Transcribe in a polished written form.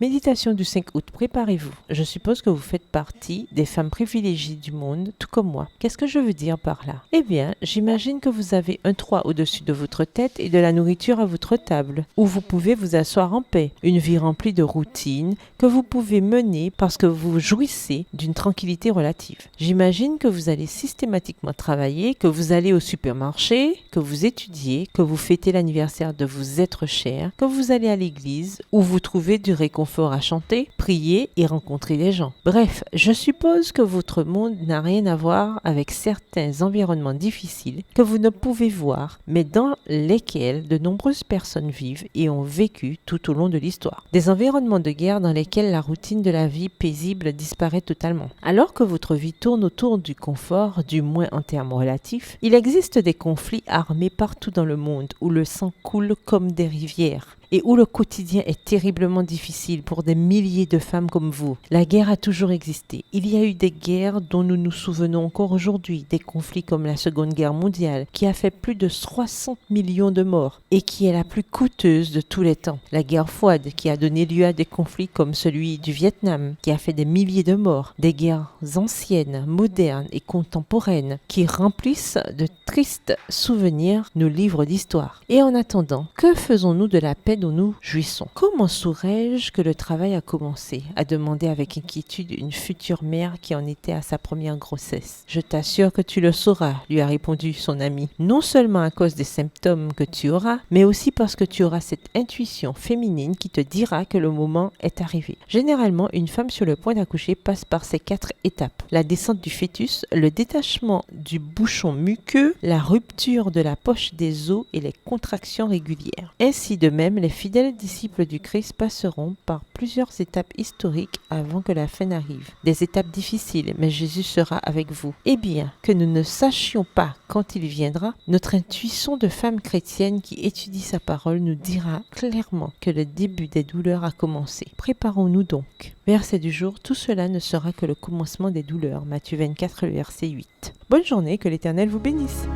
Méditation du 5 août, préparez-vous. Je suppose que vous faites partie des femmes privilégiées du monde, tout comme moi. Qu'est-ce que je veux dire par là? Eh bien, j'imagine que vous avez un toit au-dessus de votre tête et de la nourriture à votre table, où vous pouvez vous asseoir en paix. Une vie remplie de routines que vous pouvez mener parce que vous jouissez d'une tranquillité relative. J'imagine que vous allez systématiquement travailler, que vous allez au supermarché, que vous étudiez, que vous fêtez l'anniversaire de vos êtres chers, que vous allez à l'église, où vous trouvez du réconfort à chanter, prier et rencontrer des gens. Bref, je suppose que votre monde n'a rien à voir avec certains environnements difficiles que vous ne pouvez voir, mais dans lesquels de nombreuses personnes vivent et ont vécu tout au long de l'histoire. Des environnements de guerre dans lesquels la routine de la vie paisible disparaît totalement. Alors que votre vie tourne autour du confort, du moins en termes relatifs, il existe des conflits armés partout dans le monde où le sang coule comme des rivières et où le quotidien est terriblement difficile pour des milliers de femmes comme vous. La guerre a toujours existé. Il y a eu des guerres dont nous nous souvenons encore aujourd'hui, des conflits comme la Seconde Guerre mondiale, qui a fait plus de 60 millions de morts et qui est la plus coûteuse de tous les temps. La guerre froide, qui a donné lieu à des conflits comme celui du Vietnam, qui a fait des milliers de morts. Des guerres anciennes, modernes et contemporaines, qui remplissent de tristes souvenirs nos livres d'histoire. Et en attendant, que faisons-nous de la paix dont nous jouissons? Comment saurais-je que le travail a commencé? A demandé avec inquiétude une future mère qui en était à sa première grossesse. Je t'assure que tu le sauras, lui a répondu son ami. Non seulement à cause des symptômes que tu auras, mais aussi parce que tu auras cette intuition féminine qui te dira que le moment est arrivé. Généralement, une femme sur le point d'accoucher passe par ces 4 étapes. La descente du fœtus, le détachement du bouchon muqueux, la rupture de la poche des os et les contractions régulières. Ainsi de même, les fidèles disciples du Christ passeront par plusieurs étapes historiques avant que la fin n'arrive. Des étapes difficiles, mais Jésus sera avec vous. Eh bien, que nous ne sachions pas quand il viendra, notre intuition de femme chrétienne qui étudie sa parole nous dira clairement que le début des douleurs a commencé. Préparons-nous donc. Verset du jour, tout cela ne sera que le commencement des douleurs. Matthieu 24, verset 8. Bonne journée, que l'Éternel vous bénisse.